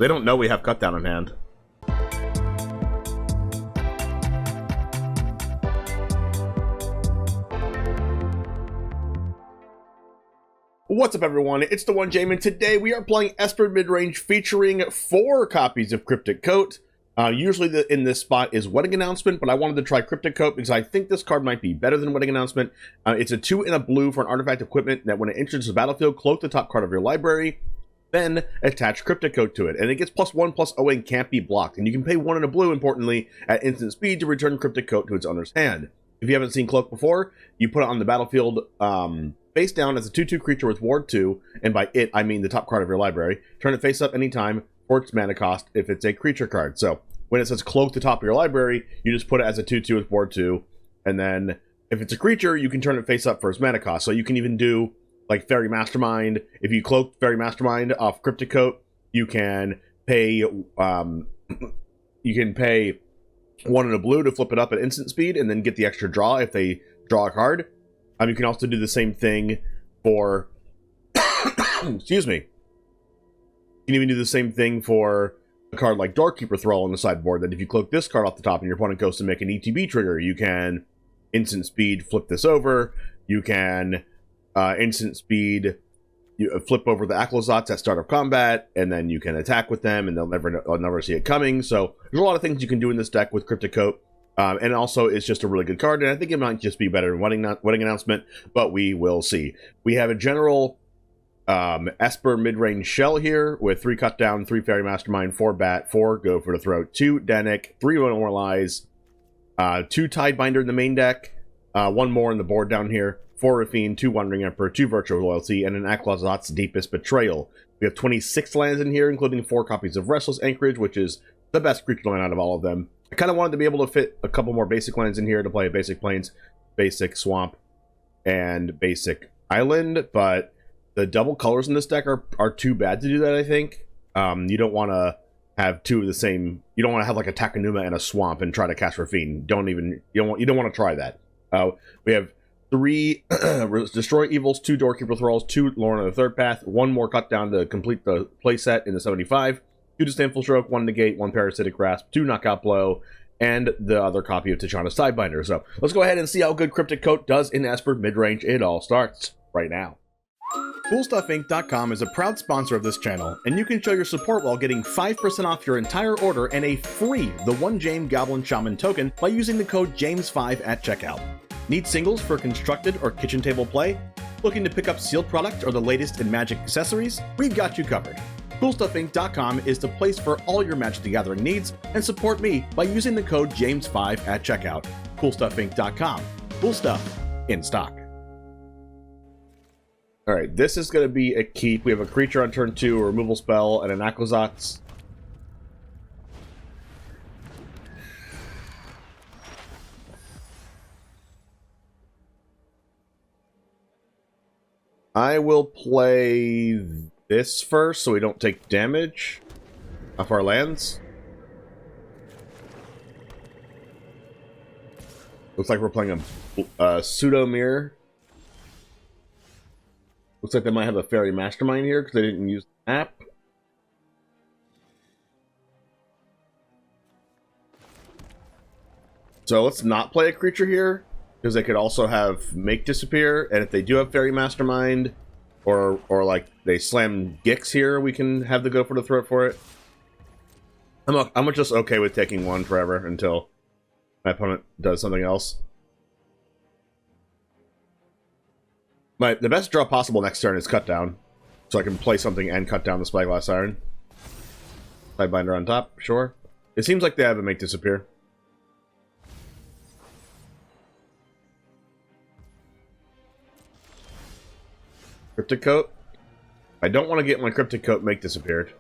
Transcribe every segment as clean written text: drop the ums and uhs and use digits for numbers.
They don't know we have Cut Down in hand. What's up, everyone? It's TheOneJame, and today we are playing Esper Midrange featuring 4 copies of Cryptic Coat. Usually in this spot is Wedding Announcement, but I wanted to try Cryptic Coat because I think this card might be better than Wedding Announcement. It's a 2 and a blue for an artifact equipment that when it enters the battlefield, cloak the top card of your library, then attach Cryptic Coat to it. And it gets +1/+0 and can't be blocked. And you can pay 1 and a blue, importantly, at instant speed to return Cryptic Coat to its owner's hand. If you haven't seen Cloak before, you put it on the battlefield face down as a 2/2 creature with Ward 2, and by it, I mean the top card of your library. Turn it face up anytime for its mana cost if it's a creature card. So when it says cloak the top of your library, you just put it as a 2/2 with Ward 2, and then if it's a creature, you can turn it face up for its mana cost. So you can even do like Faerie Mastermind. If you cloak Faerie Mastermind off Cryptic Coat, you can pay 1 and a blue to flip it up at instant speed, and then get the extra draw if they draw a card. You can also do the same thing for excuse me. You can even do the same thing for a card like Doorkeeper Thrall on the sideboard, that if you cloak this card off the top and your opponent goes to make an ETB trigger, you can instant speed flip this over. You can instant speed flip over the Aclazotz at start of combat, and then you can attack with them, and they'll never see it coming. So there's a lot of things you can do in this deck with Cryptic Coat. And also, it's just a really good card, and I think it might just be better than Wedding Announcement, but we will see. We have a general Esper Midrange shell here with 3 Cut Down, 3 Faerie Mastermind, 4 Bat, 4 Go for the Throat, 2 Dennick, 3 Immortalize, 2 Tidebinder in the main deck, 1 more on the board down here, 4 Raffine, 2 Wandering Emperor, 2 Virtual Loyalty, and an Aclazotz Deepest Betrayal. We have 26 lands in here, including 4 copies of Restless Anchorage, which is the best creature land out of all of them. I kind of wanted to be able to fit a couple more basic lands in here to play a basic Plains, basic Swamp, and basic Island, but the double colors in this deck are too bad to do that, I think. You don't want to have 2 of the same. You don't want to have like a Takenuma and a Swamp and try to cast Raffine. You don't want to try that. We have 3 Destroy Evils, 2 Doorkeeper Thralls, 2 Lorna of the Third Path, 1 more Cut Down to complete the playset in the 75. 2 Disdainful Stroke, 1 Negate, 1 Parasitic Grasp, 2 Knockout Blow, and the other copy of Tishana's Tidebinder. So let's go ahead and see how good Cryptic Coat does in Esper Midrange. It all starts right now. CoolStuffInc.com is a proud sponsor of this channel, and you can show your support while getting 5% off your entire order and a free TheOneJame Goblin Shaman token by using the code JAMES5 at checkout. Need singles for constructed or kitchen table play? Looking to pick up sealed product or the latest in Magic accessories? We've got you covered. CoolStuffInc.com is the place for all your Magic the Gathering needs, and support me by using the code JAMES5 at checkout. CoolStuffInc.com. Cool stuff in stock. Alright, this is going to be a keep. We have a creature on turn 2, a removal spell, and an Aclazotz. I will play this first so we don't take damage off our lands. Looks like we're playing a pseudo Mire. Looks like they might have a Faerie Mastermind here because they didn't use the app. So let's not play a creature here, because they could also have Make Disappear, and if they do have Faerie Mastermind, or like they slam Gix here, we can have the Go for the Throat for it. I'm just okay with taking 1 forever until my opponent does something else. The best draw possible next turn is Cut Down, so I can play something and cut down the Spyglass Iron. Sidebinder on top, sure. It seems like they have a Make Disappear. Cryptic Coat. I don't want to get my Cryptic Coat Make Disappeared,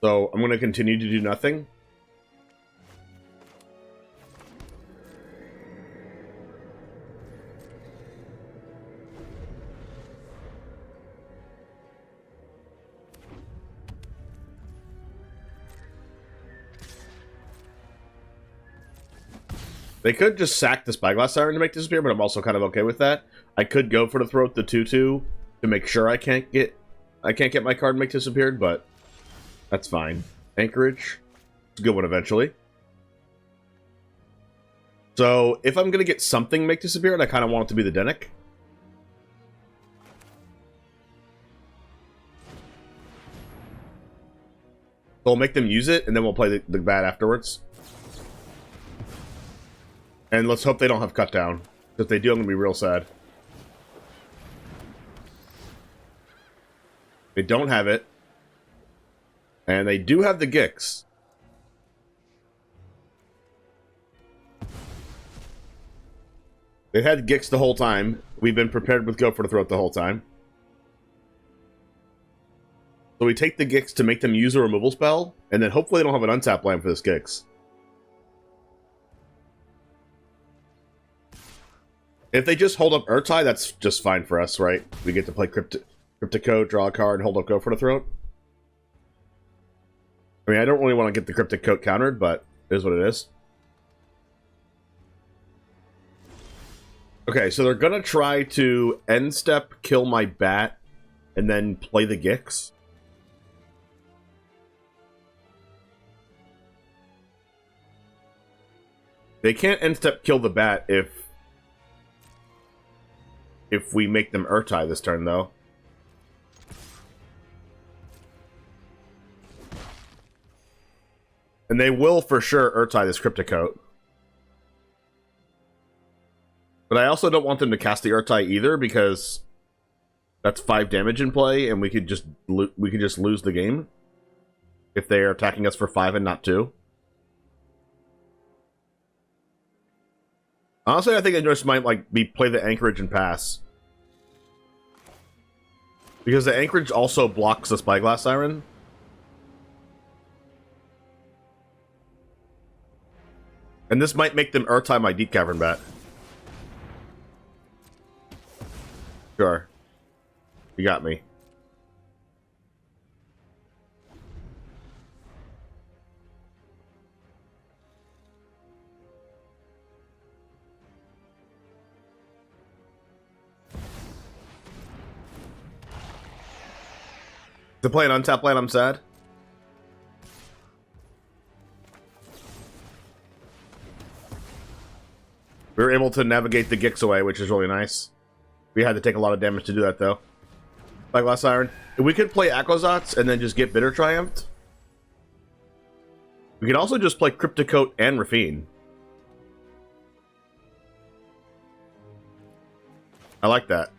so I'm going to continue to do nothing. They could just sack the Spyglass Siren to make disappear, but I'm also kind of okay with that. I could go for the Throat, the 2/2, to make sure I can't get my card make disappeared, but That's fine. Anchorage. It's a good one eventually. So, if I'm going to get something make disappear, I kind of want it to be the Dennick. We'll make them use it, and then we'll play the bat afterwards. And let's hope they don't have cut down. If they do, I'm going to be real sad. They don't have it. And they do have the Gix. They've had Gix the whole time. We've been prepared with Go for the Throat the whole time. So we take the Gix to make them use a removal spell, and then hopefully they don't have an untap land for this Gix. If they just hold up Urtai, that's just fine for us, right? We get to play Cryptic Coat, draw a card, and hold up Go for the Throat. I mean, I don't really want to get the Cryptic Coat countered, but it is what it is. Okay, so they're gonna try to end step, kill my bat, and then play the Gix. They can't end step kill the bat if we make them Urtai this turn, though. And they will for sure Urtai this Cryptic Coat. But I also don't want them to cast the Urtai either, because that's 5 damage in play, and we could just lose the game if they are attacking us for 5 and not 2. Honestly, I think I just might play the Anchorage and pass, because the Anchorage also blocks the Spyglass Siren. And this might make them Urtai my Deep-Cavern Bat. Sure. You got me. To play an untap land, I'm sad. We were able to navigate the Gix away, which is really nice. We had to take a lot of damage to do that, though. Spyglass Siren. If we could play Aclazotz and then just get Bitter Triumphed. We could also just play Cryptic Coat and Raffine. I like that.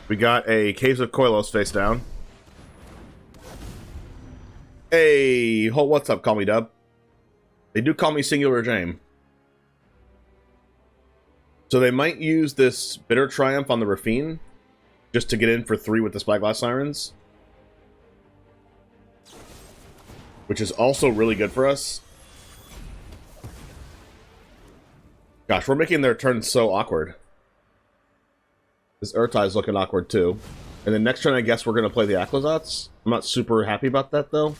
We got a Caves of Koilos face down. Hey, what's up? Call me Dub. They do call me Singular Jame. So they might use this Bitter Triumph on the Raffine just to get in for 3 with the Spyglass Sirens, which is also really good for us. Gosh, we're making their turn so awkward. This Urtai is looking awkward too. And then next turn, I guess we're going to play the Aclazotz. I'm not super happy about that, though.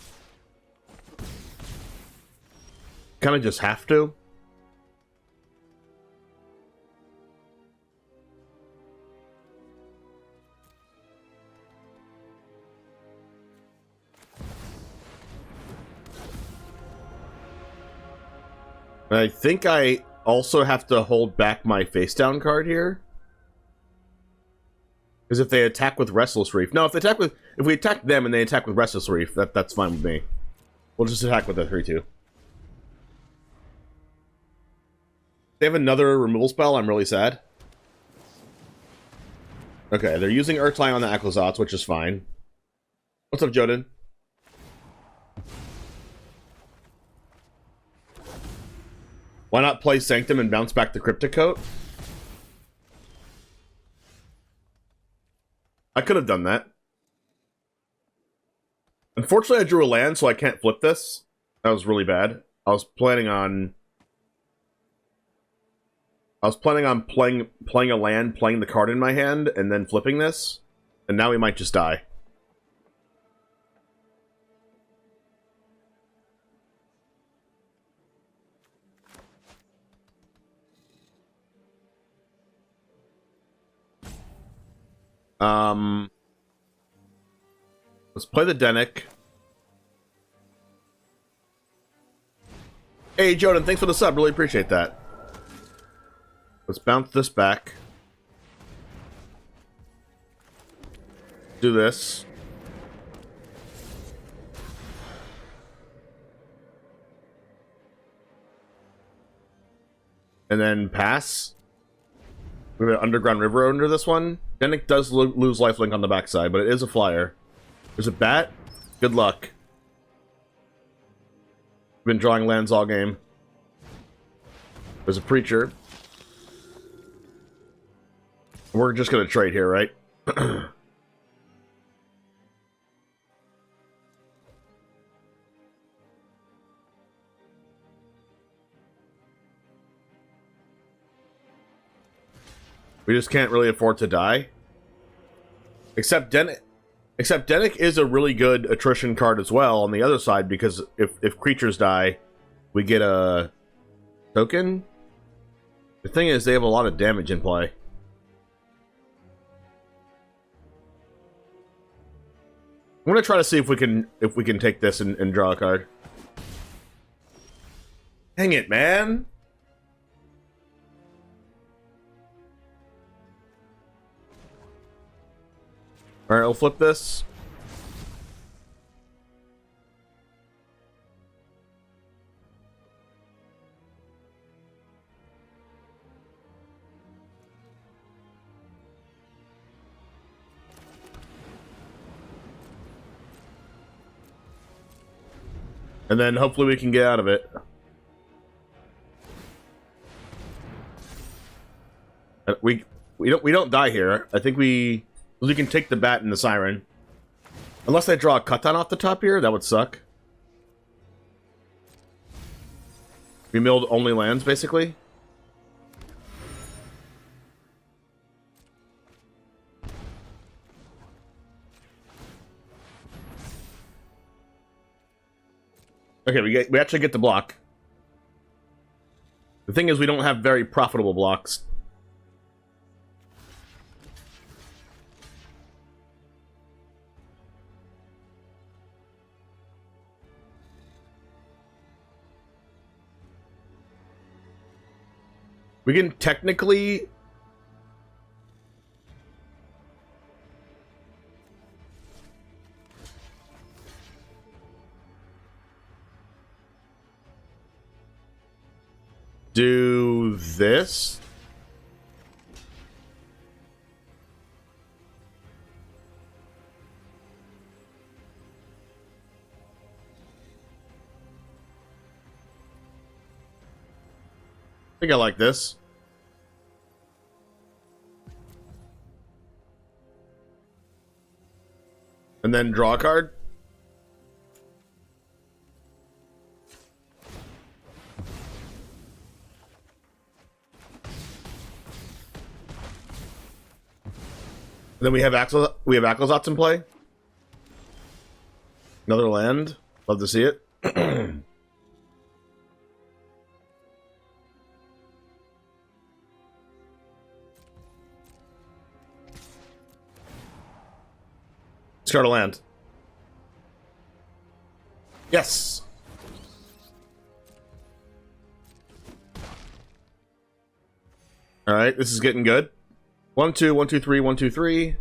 Kind of just have to. I think I also have to hold back my face down card here. Because if they attack with Restless Reef... No, if we attack them and they attack with Restless Reef, that's fine with me. We'll just attack with the 3-2. They have another removal spell, I'm really sad. Okay, they're using Urtai on the Aclazotz, which is fine. What's up, Joden? Why not play Sanctum and bounce back the Cryptic Coat? I could have done that. Unfortunately, I drew a land, so I can't flip this. That was really bad. I was planning on playing a land, playing the card in my hand, and then flipping this. And now we might just die. Let's play the Dennick. Hey, Jordan, thanks for the sub. Really appreciate that. Let's bounce this back. Do this. And then pass. We're going to Underground River under this one. Dennick does lose lifelink on the backside, but it is a flyer. There's a bat. Good luck. Been drawing lands all game. There's a preacher. We're just going to trade here, right? We just can't really afford to die. Except Dennick is a really good attrition card as well on the other side, because if creatures die, we get a token. The thing is, they have a lot of damage in play. I'm gonna try to see if we can take this and draw a card. Dang it, man! Alright, I'll flip this. And then hopefully we can get out of it. We don't die here. I think we can take the bat and the siren. Unless they draw a Katan off the top here, that would suck. We milled only lands, basically. Okay, we actually get the block. The thing is, we don't have very profitable blocks. We can technically... do this. I think I like this. And then draw a card. And then we have Aclazotz in play. Another land. Love to see it. Start a land. Yes. All right, this is getting good. 1 2 1 2 3 1 2 3.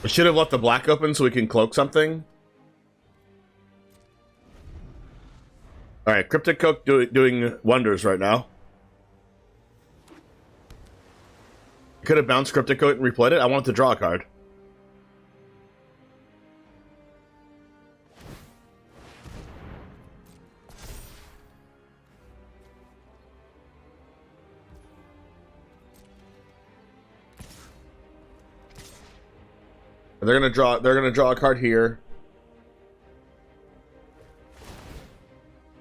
I should have left the black open so we can cloak something. Alright, Cryptic Coat doing wonders right now. Could have bounced Cryptic Coat and replayed it. I wanted to draw a card. They're gonna draw a card here.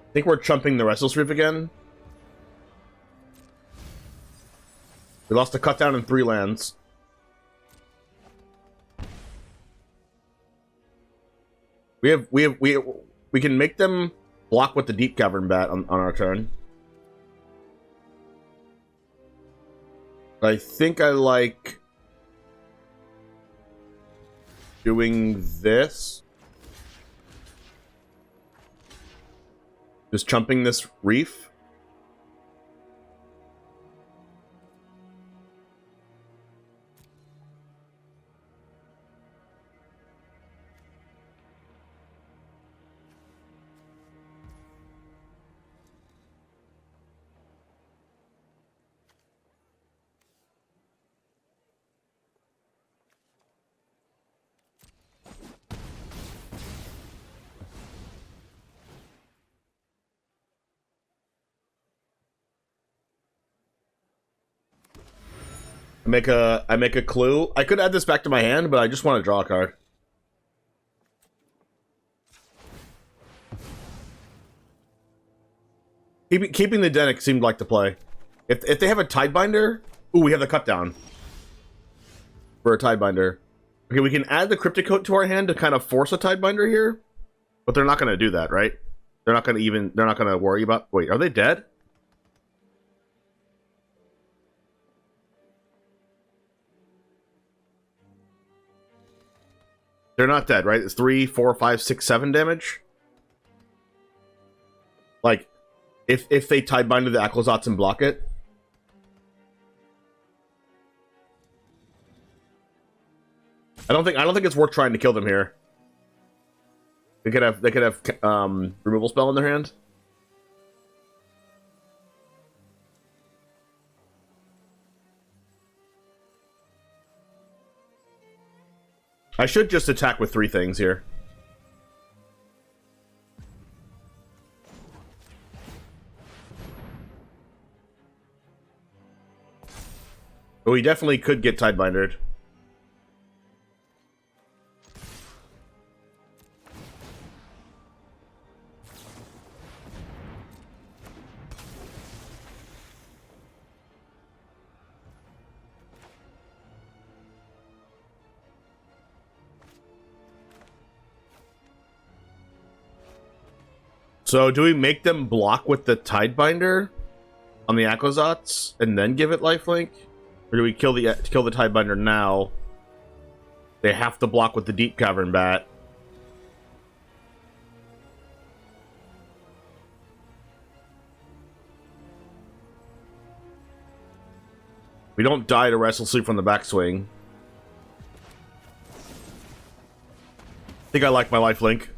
I think we're chumping the Restless Reef again. We lost a cut down in 3 lands. We can make them block with the Deep-Cavern Bat on our turn. I think I like doing this. Just chumping this reef. I make a clue. I could add this back to my hand, but I just want to draw a card. Keeping the Dennick seemed like the play. If they have a Tidebinder, ooh, we have the cut down for a Tidebinder. Okay, we can add the Cryptic Coat to our hand to kind of force a Tidebinder here, but they're not going to do that, right? They're not going to worry about. Wait, are they dead? They're not dead, right? It's 3, 4, 5, 6, 7 damage. Like, if they Tidebinder the Aclazotz and block it. I don't think it's worth trying to kill them here. They could have removal spell in their hand. I should just attack with 3 things here. But we definitely could get Tidebindered. So, do we make them block with the Tidebinder on the Aclazotz and then give it lifelink? Or do we kill the Tidebinder now? They have to block with the Deep-Cavern Bat. We don't die to Restless Sleep from the backswing. I think I like my lifelink.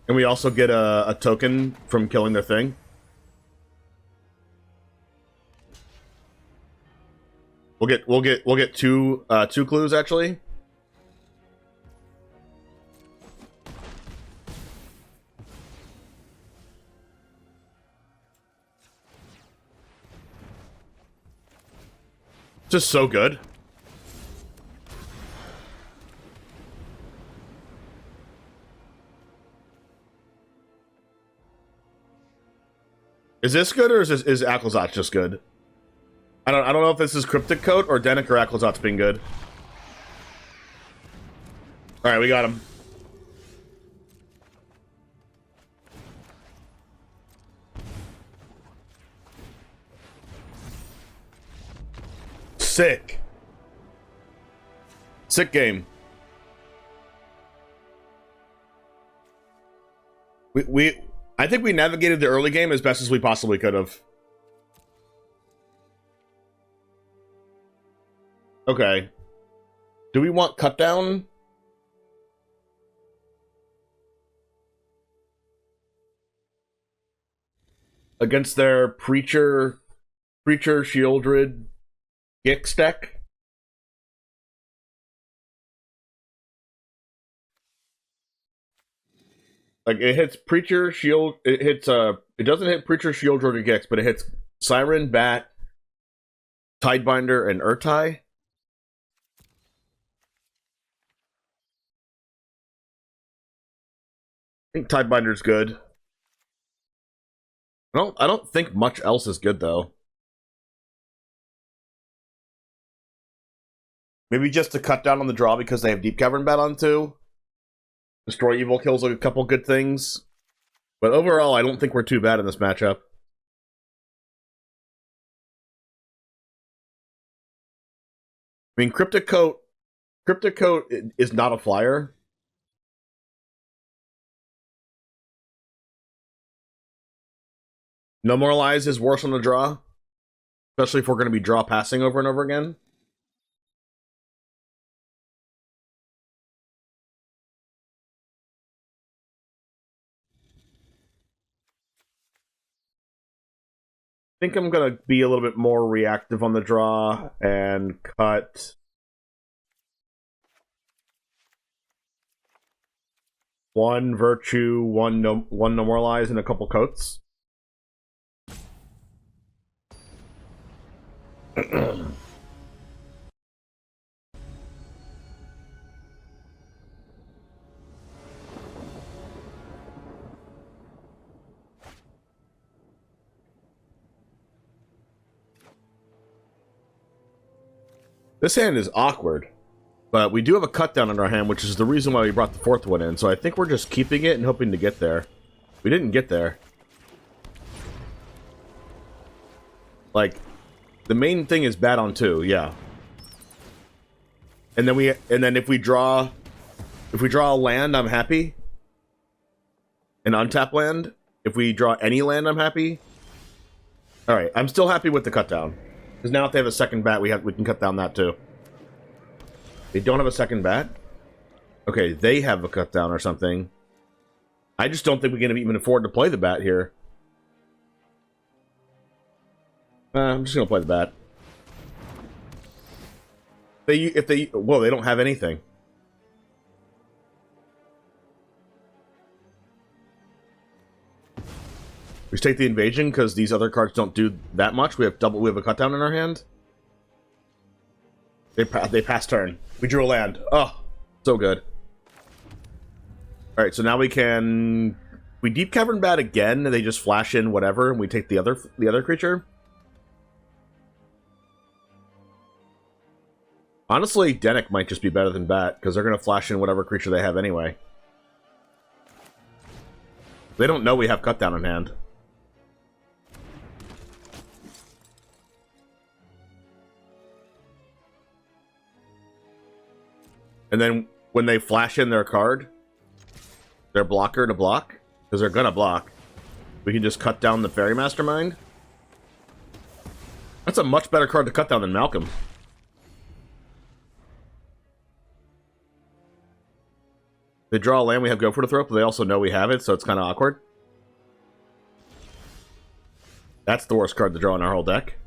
And we also get a token from killing their thing. We'll get two clues actually. Just so good. Is this good, or is Aclazotz just good? I don't know if this is Cryptic Coat or Dennick or Aclazotz being good. All right, we got him. Sick. Sick game. I think we navigated the early game as best as we possibly could have. Okay. Do we want cut down? Against their Preacher Shieldred Gix deck? Like, it hits Preacher, Shield, it hits, it doesn't hit Preacher, Shield, or Gix, but it hits Siren, Bat, Tidebinder, and Urtai. think Tidebinder's good. I don't think much else is good though. Maybe just to cut down on the draw because they have Deep-Cavern Bat on too. Destroy Evil kills a couple good things. But overall, I don't think we're too bad in this matchup. I mean, Cryptic Coat is not a flyer. No More Lies is worse on the draw. Especially if we're going to be draw passing over and over again. I think I'm going to be a little bit more reactive on the draw and cut one Virtue, one No More Lies, and a couple Coats. This hand is awkward, but we do have a cut down in our hand, which is the reason why we brought the fourth one in. So I think we're just keeping it and hoping to get there. We didn't get there. Like, the main thing is bat on 2, yeah. And then if we draw a land, I'm happy. An untap land. If we draw any land, I'm happy. All right, I'm still happy with the cut down. Because now if they have a second bat, we can cut down that too. They don't have a second bat? Okay, they have a cut down or something. I just don't think we can even afford to play the bat here. I'm just gonna play the bat. Whoa, they don't have anything. We just take the invasion because these other cards don't do that much. We have a cut down in our hand. They pass turn. We drew a land. Oh, so good. All right, so now we Deep-Cavern Bat again, and they just flash in whatever, and we take the other creature. Honestly, Dennick might just be better than Bat, because they're going to flash in whatever creature they have anyway. They don't know we have cut down in hand. And then when they flash in their card, their blocker to block, because they're going to block, we can just cut down the Faerie Mastermind. That's a much better card to cut down than Malcolm. They draw a land, we have Go for the Throat, but they also know we have it, so it's kind of awkward. That's the worst card to draw in our whole deck.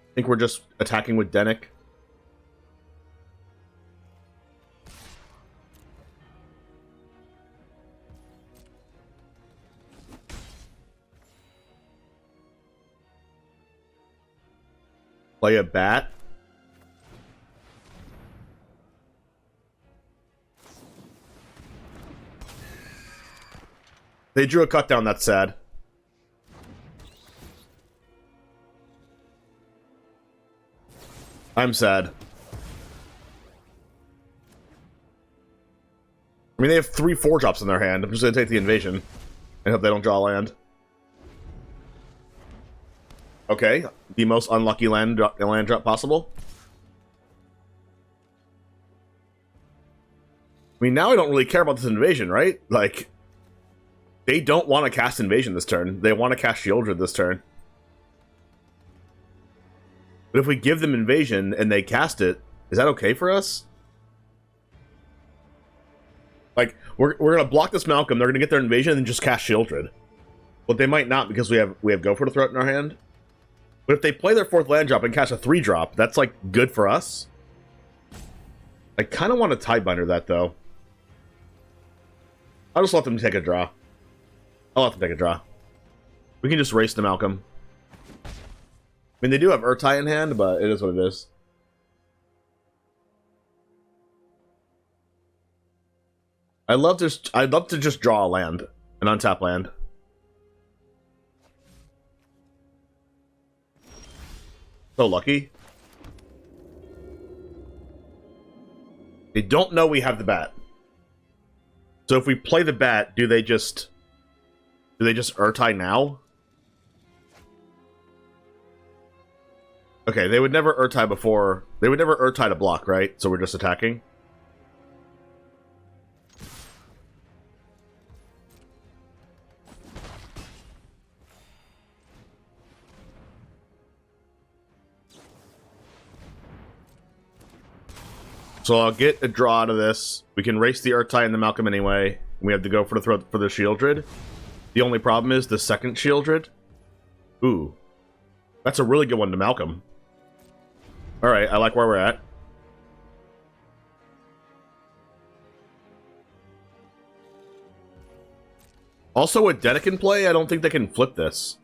I think we're just attacking with Dennick. Play a bat. They drew a cut down, that's sad. I'm sad. I mean, they have 3 4-drops in their hand. I'm just going to take the invasion and hope they don't draw land. Okay, the most unlucky land drop possible. I mean, now I don't really care about this invasion, right? Like, they don't want to cast invasion this turn. They want to cast Shieldred this turn. But if we give them invasion and they cast it, is that okay for us? Like, we're gonna block this Malcolm, they're gonna get their invasion and then just cast Shieldred. But they might not because we have Go for the Throat in our hand. But if they play their 4th land drop and cast a 3-drop, that's like good for us. I kind of want to Tidebinder that though. I'll just let them take a draw. I'll let them take a draw. We can just race the Malcolm. I mean, they do have Urtai in hand, but it is what it is. I'd love to just draw a land, an untap land. So lucky. They don't know we have the bat. So if we play the bat, do they just Urtai now? Okay, they would never Urtai before. They would never Urtai to block, right? So we're just attacking. So I'll get a draw out of this. We can race the Urtai and the Malcolm anyway. We have to go for the throat for the Shieldred. The only problem is the second Shieldred. Ooh. That's a really good one to Malcolm. Alright, I like where we're at. Also, with Dennick in play, I don't think they can flip this.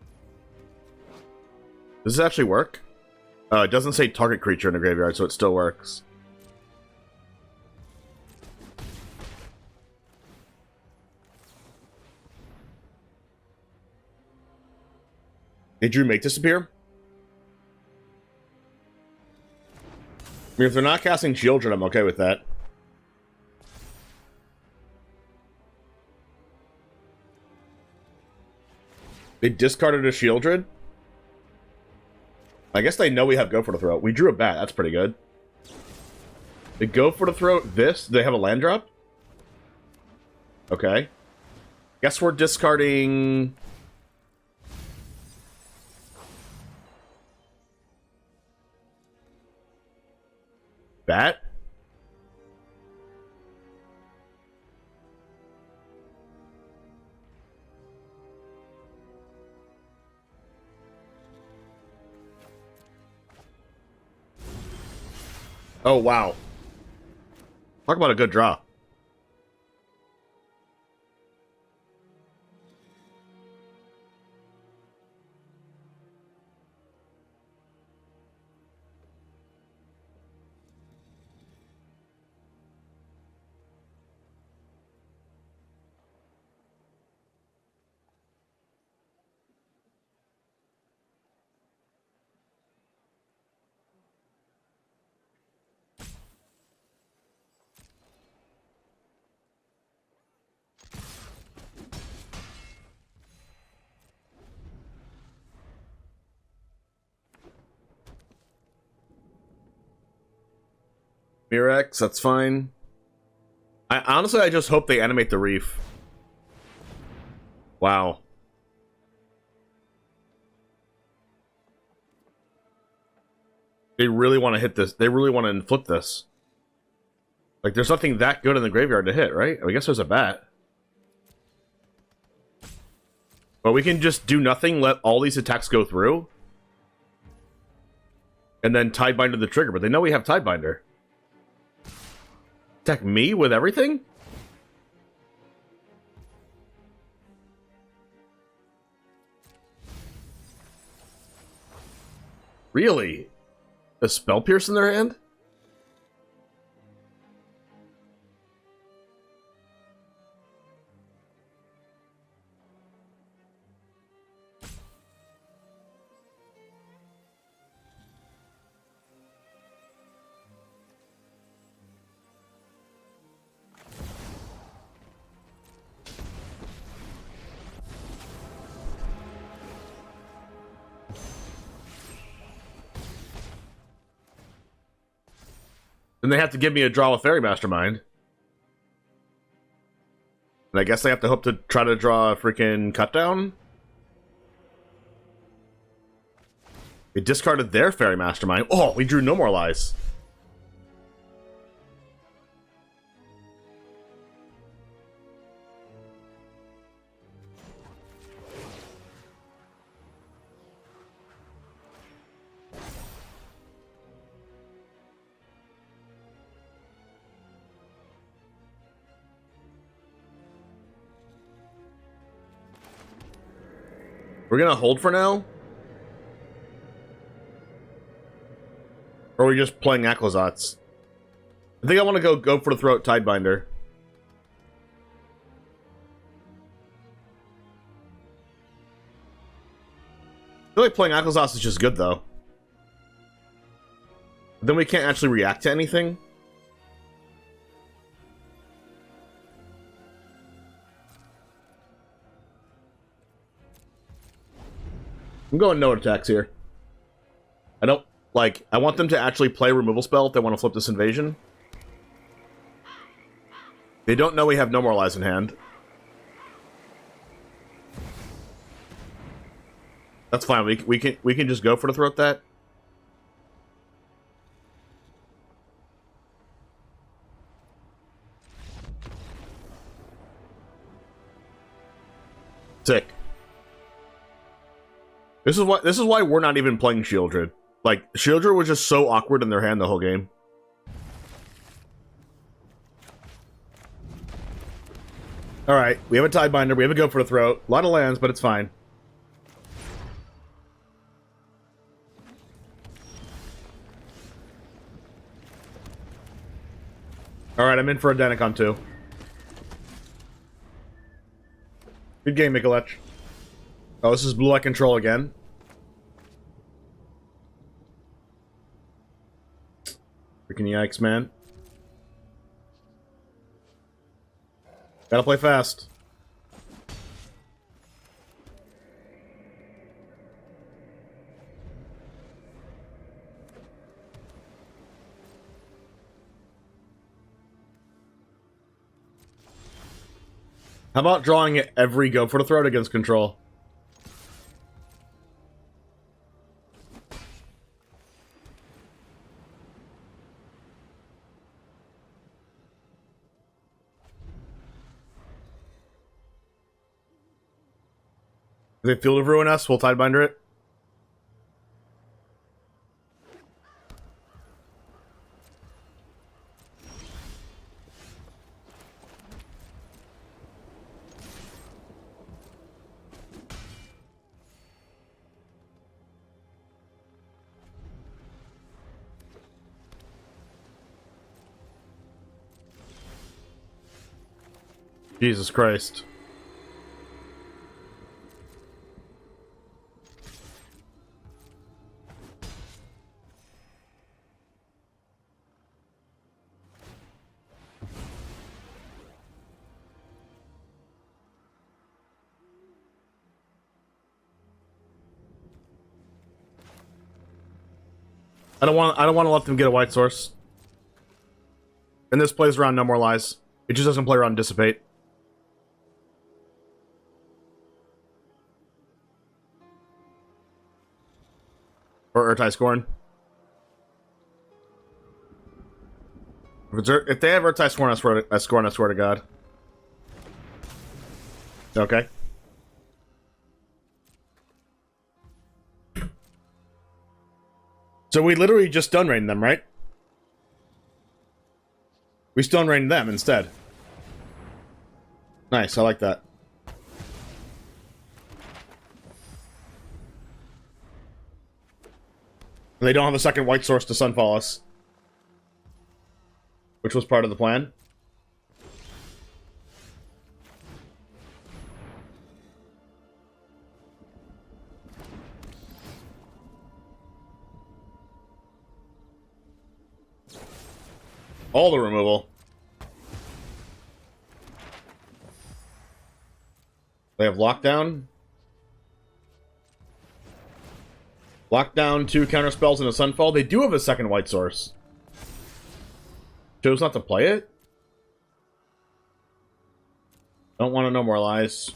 Does this actually work? It doesn't say target creature in the graveyard, so it still works. Did Drew make disappear? I mean, if they're not casting Shieldred, I'm okay with that. They discarded a Shieldred? I guess they know we have Go for the Throat. We drew a bat, that's pretty good. They Go for the Throat this? Do they have a land drop? Okay. Guess we're discarding... Bat? Oh, wow. Talk about a good draw. Mirex, that's fine. Honestly, I just hope they animate the reef. Wow. They really want to hit this. They really want to flip this. Like, there's nothing that good in the graveyard to hit, right? I guess there's a bat. But we can just do nothing, let all these attacks go through. And then Tidebinder the trigger. But they know we have Tidebinder. Attack me with everything? Really? A Spell Pierce in their hand? Then they have to give me a draw with Faerie Mastermind. And I guess they have to hope to try to draw a freaking cut down. They discarded their Faerie Mastermind. Oh, we drew no more lies. We're gonna hold for now? Or are we just playing Aclazotz? I think I want to go for the throat Tidebinder. I feel like playing Aclazotz is just good, though. But then we can't actually react to anything. I'm going no attacks here. I don't, like, I want them to actually play a removal spell if they want to flip this invasion. They don't know we have no Moralize in hand. That's fine. We can just go for the throat that. Sick. This is why we're not even playing Shieldred. Like, Shieldred was just so awkward in their hand the whole game. Alright, we have a Tidebinder, we have a Go for the Throat. A lot of lands, but it's fine. Alright, I'm in for a Dennick on 2. Good game, Mikulech. Oh, this is blue-eye control again. Freaking yikes, man. Gotta play fast. How about drawing every Go for the Throat against control? If they Field of Ruin us, we'll Tidebinder it. Jesus Christ. I don't want to let them get a white source. And this plays around No More Lies. It just doesn't play around Dissipate. Or Urtai Scorn. If they have Urtai Scorn, I swear to God. Okay. So we literally just stun rain them, right? We stun rain them instead. Nice, I like that. And they don't have a second white source to Sunfall us. Which was part of the plan. All the removal. They have lockdown. Lockdown, 2 counter spells and a Sunfall. They do have a second white source. Chose not to play it? Don't want to know more lies.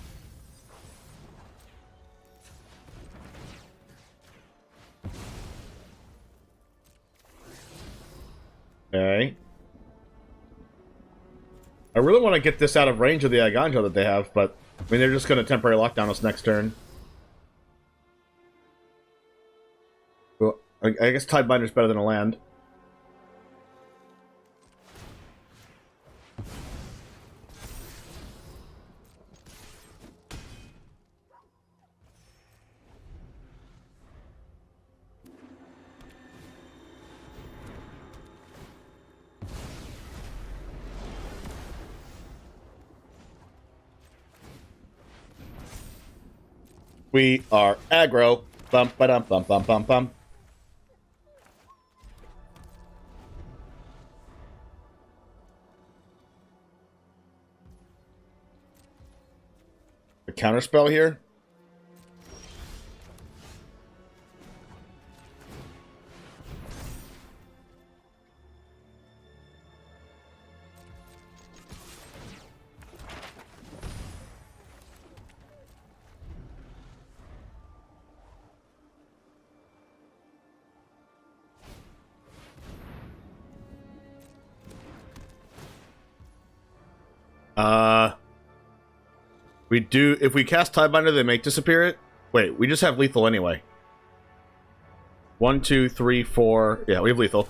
Okay. I really want to get this out of range of the Eiganjo that they have, but I mean, they're just going to temporary lockdown us next turn. Well, I guess Tidebinder's better than a land. We are aggro. Bum ba dum bum bum bum bum. A counterspell here. We do, if we cast Tidebinder, they make disappear it. Wait, we just have lethal anyway. 1, 2, 3, 4. Yeah, we have lethal.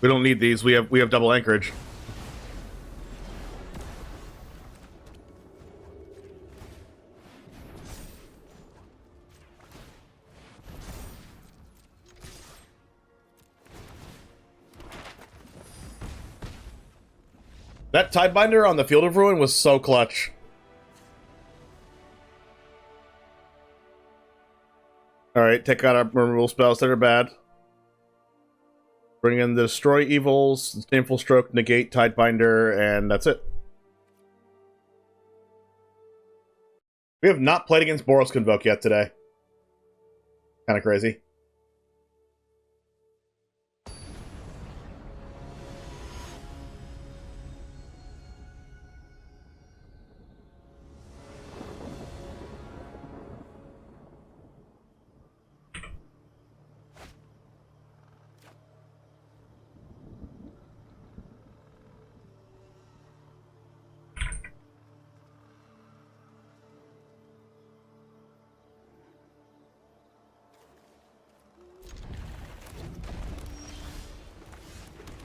We don't need these. We have double anchorage. That Tidebinder on the Field of Ruin was so clutch. Alright, take out our removal spells that are bad. Bring in the Destroy Evils, Disdainful Stroke, Negate, Tidebinder, and that's it. We have not played against Boros Convoke yet today. Kind of crazy.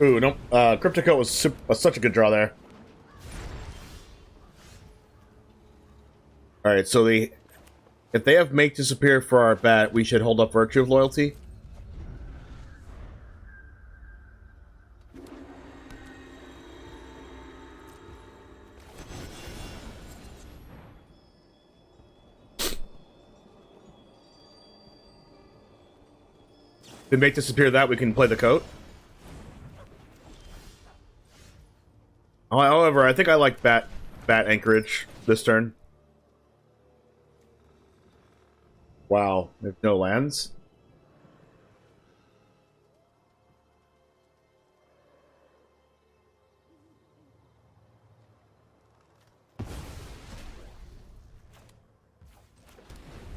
Ooh, no. Cryptic Coat was such a good draw there. Alright, so if they have Make Disappear for our bat, we should hold up Virtue of Loyalty. If they Make Disappear that, we can play the coat. However, I think I like bat anchorage this turn. Wow, there's no lands.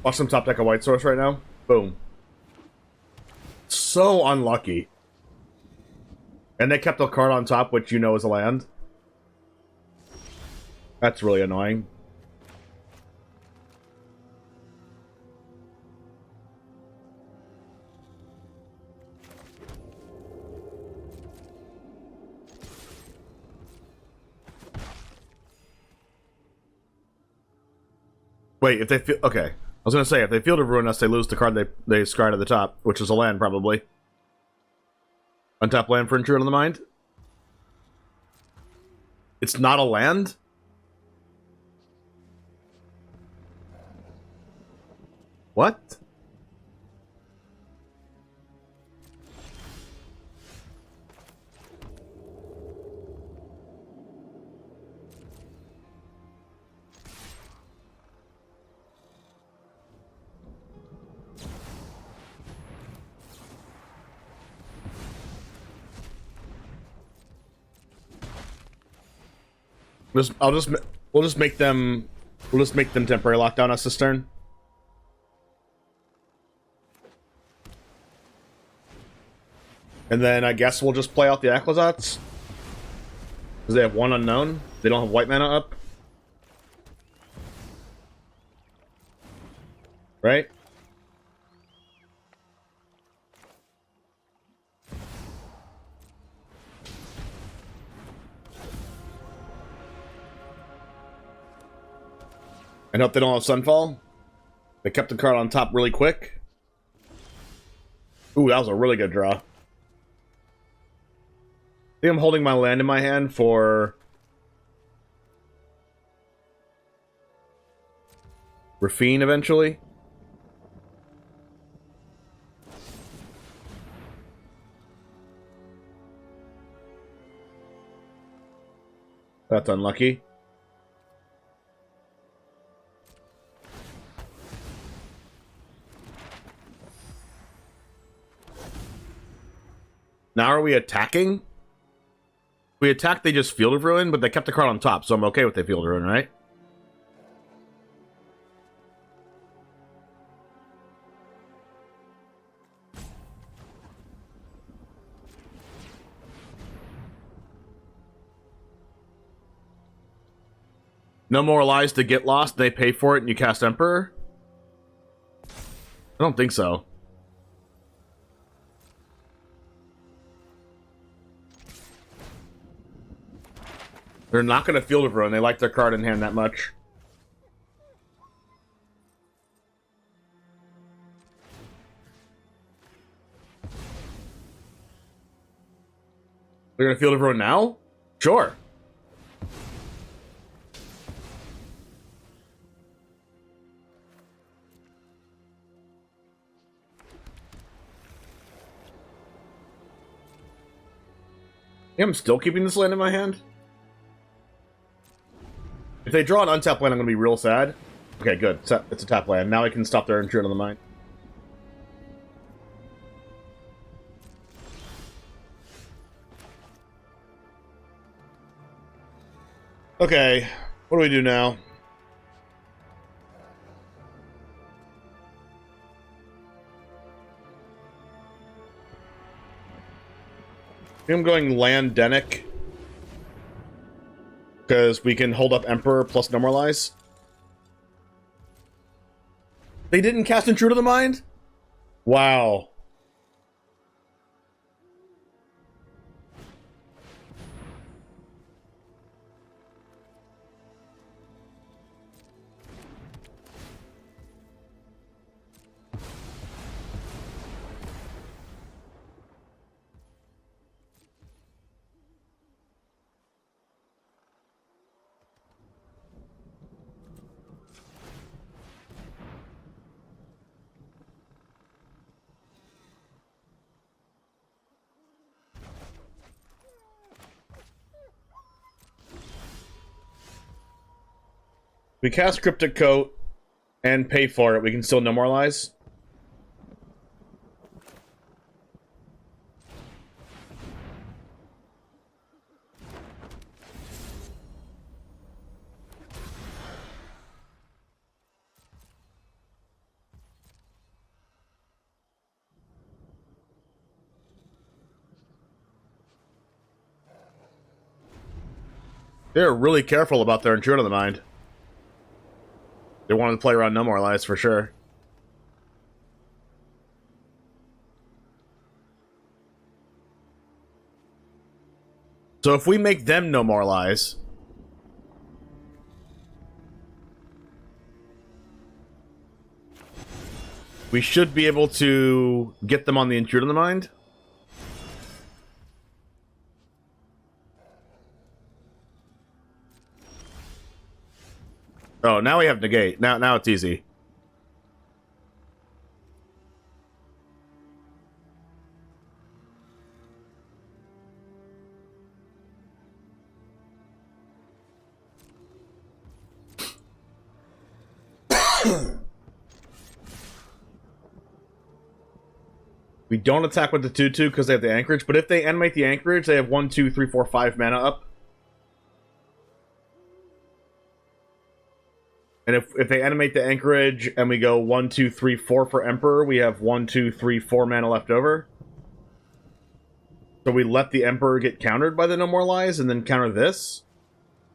Watch them top deck a white source right now. Boom. So unlucky. And they kept a card on top, which you know is a land. That's really annoying. Wait, if they feel... Okay. I was gonna say, if they Field of Ruin us, they lose the card they scryed at the top, which is a land, probably. Untap land for Intrude on the Mind? It's not a land? What? We'll just make them temporary lockdown us this turn. And then I guess we'll just play out the Aclazotz. Because they have one unknown. They don't have white mana up. Right? And hope they don't have Sunfall. They kept the card on top really quick. Ooh, that was a really good draw. I think I'm holding my land in my hand for Raffine eventually. That's unlucky. Now are we attacking? If we attack, they just Field of Ruin, but they kept the card on top, so I'm okay with the Field of Ruin, right? No more lies to get lost. They pay for it and you cast Emperor? I don't think so. They're not going to Field of Ruin. They like their card in hand that much. They're going to Field of Ruin now? Sure. Yeah, I'm still keeping this land in my hand. If they draw an untapped land, I'm going to be real sad. Okay, good. It's a tap land. Now I can stop their Intrude on the Mind. Okay, what do we do now? I'm going land Dennick. Because we can hold up Emperor plus Normalize. They didn't cast Intrude on the Mind? Wow. We cast Cryptic Coat and pay for it. We can still Normalize. They're really careful about their Intrude on the Mind. They wanted to play around No More Lies for sure. So if we make them No More Lies, we should be able to get them on the Intrude on the Mind. Oh, now we have negate. Now it's easy. We don't attack with the 2/2 because they have the Anchorage, but if they animate the Anchorage, they have 1, 2, 3, 4, 5 mana up. And if they animate the Anchorage and we go 1, 2, 3, 4 for Emperor, we have 1, 2, 3, 4 mana left over. So we let the Emperor get countered by the No More Lies and then counter this?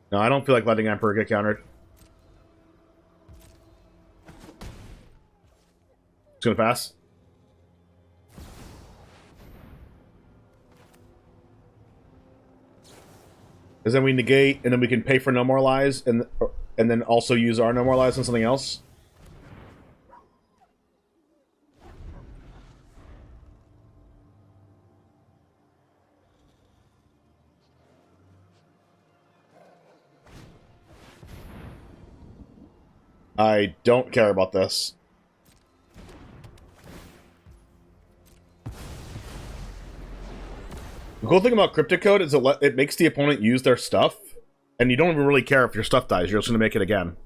No, I don't feel like letting Emperor get countered. It's gonna pass. Because then we negate, and then we can pay for No More Lies, and then also use our No More Lies on something else. I don't care about this. The cool thing about Cryptic Coat is it makes the opponent use their stuff, and you don't even really care if your stuff dies, you're just going to make it again.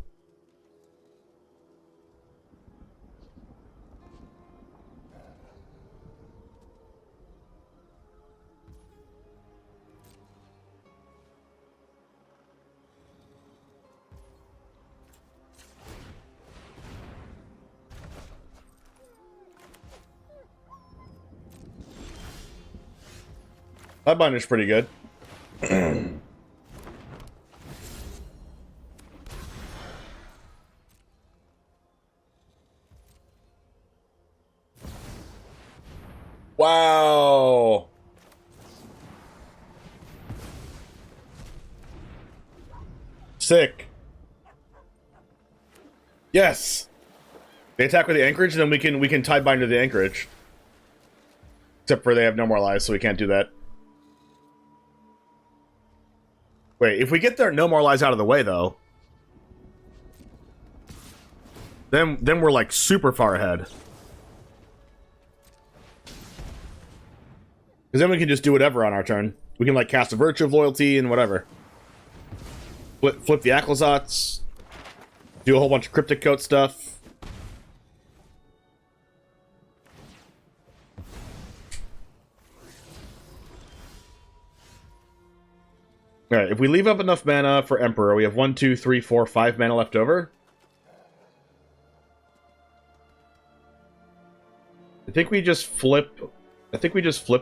Tidebinder's pretty good. Wow. Sick. Yes. They attack with the Anchorage, and then we can Tidebinder the Anchorage. Except for they have no more lives, so we can't do that. Wait, if we get their no more lives out of the way, though, then we're like super far ahead. Because then we can just do whatever on our turn. We can like cast a Virtue of Loyalty and whatever. Flip the Aclazotz. Do a whole bunch of Cryptic Coat stuff. Alright, if we leave up enough mana for Emperor, we have 1, 2, 3, 4, 5 mana left over. I think we just flip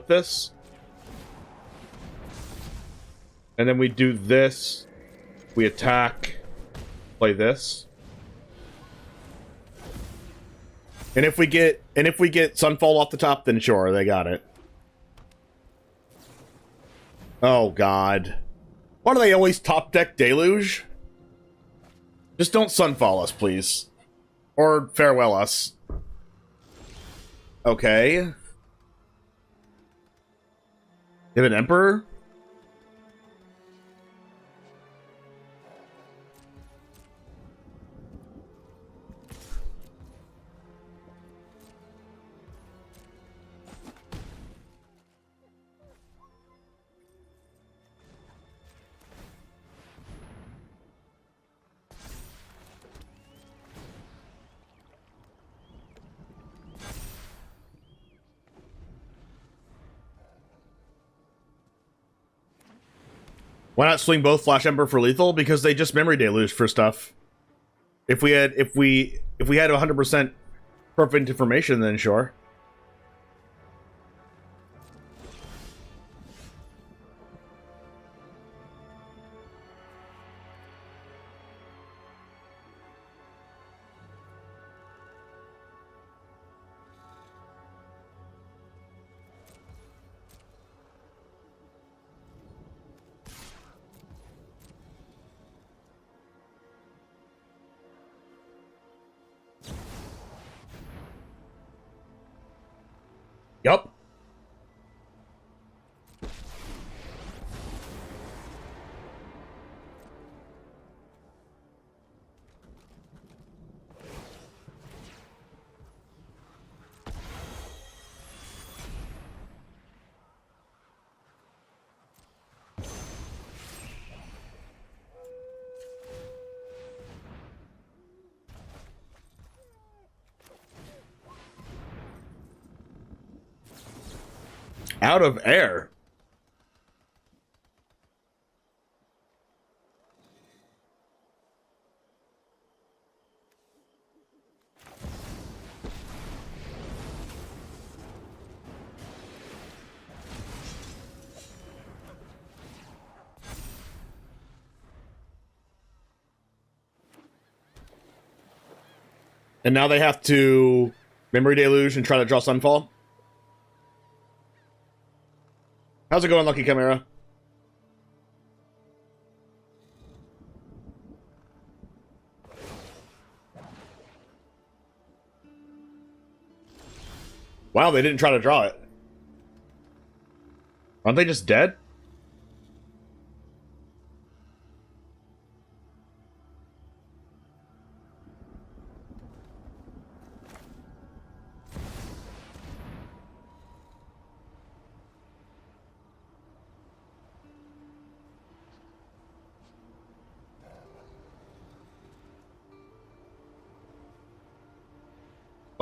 this. And then we do this. We attack. Play this. And if we get Sunfall off the top, then sure, they got it. Oh god. Why do they always top deck Deluge? Just don't Sunfall us, please. Or farewell us. Okay. You have an Emperor? Why not swing both Flash Ember for lethal? Because they just memory deluge for stuff. If we had 100% perfect information, then sure. Yup. Out of air. And now they have to Memory Deluge and try to draw Sunfall. How's it going, Lucky Chimera? Wow, they didn't try to draw it. Aren't they just dead?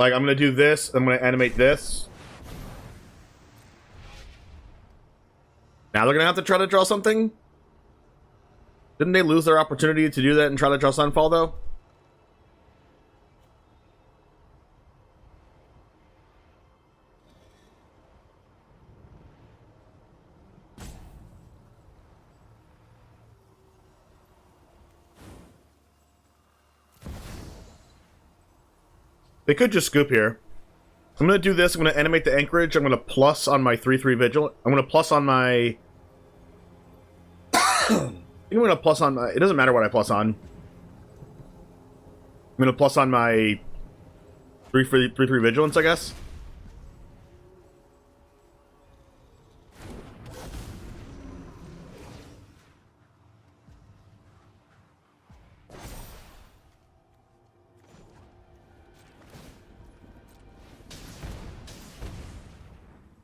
Like, I'm going to do this. I'm going to animate this. Now they're going to have to try to draw something? Didn't they lose their opportunity to do that and try to draw Sunfall, though? They could just scoop here. I'm going to do this. I'm going to animate the Anchorage. I'm going to plus on my 3/3 Vigil. I'm going to plus on my... I'm going to plus on my... It doesn't matter what I plus on. I'm going to plus on my 3/3 Vigilance, I guess.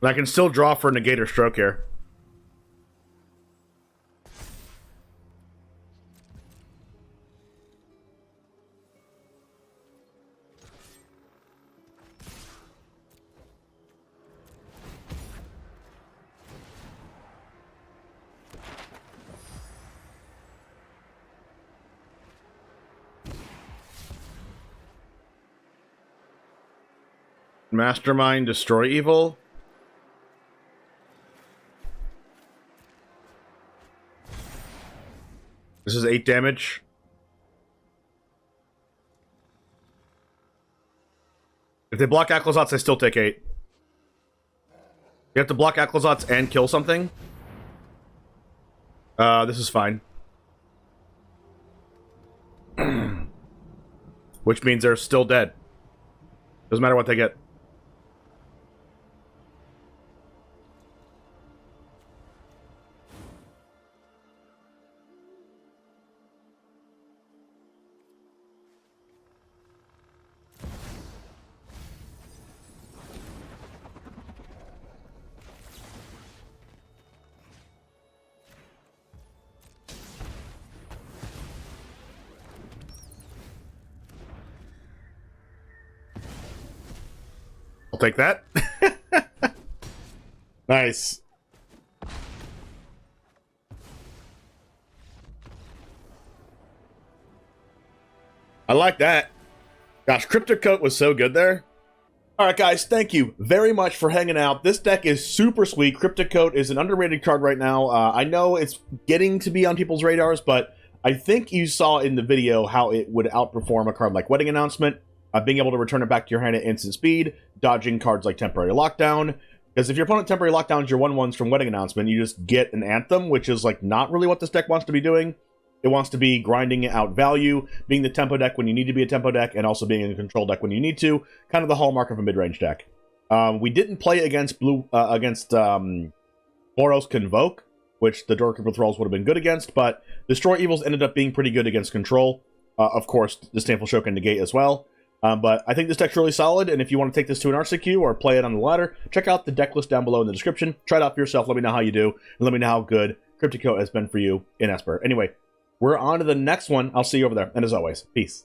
And I can still draw for Negate or Stroke here. Mastermind, Destroy Evil. This is 8 damage. If they block Aclazotz, they still take 8. You have to block Aclazotz and kill something. This is fine. Which means they're still dead. Doesn't matter what they get. I'll take that. Nice. I like that. Gosh, Cryptic Coat was so good there. Alright guys, thank you very much for hanging out. This deck is super sweet. Cryptic Coat is an underrated card right now. I know it's getting to be on people's radars, but I think you saw in the video how it would outperform a card like Wedding Announcement. Being able to return it back to your hand at instant speed, dodging cards like Temporary Lockdown. Because if your opponent Temporary Lockdowns your 1/1s from Wedding Announcement, you just get an Anthem, which is like not really what this deck wants to be doing. It wants to be grinding out value, being the tempo deck when you need to be a tempo deck, and also being a control deck when you need to. Kind of the hallmark of a mid-range deck. We didn't play against Boros Convoke, which the Doorkeeper Thralls would have been good against, but Destroy Evils ended up being pretty good against control. Of course, Disdainful Show can negate as well. But I think this deck's really solid, and if you want to take this to an RCQ or play it on the ladder, check out the deck list down below in the description. Try it out for yourself, let me know how you do, and let me know how good Cryptic Coat has been for you in Esper. Anyway, we're on to the next one. I'll see you over there, and as always, peace.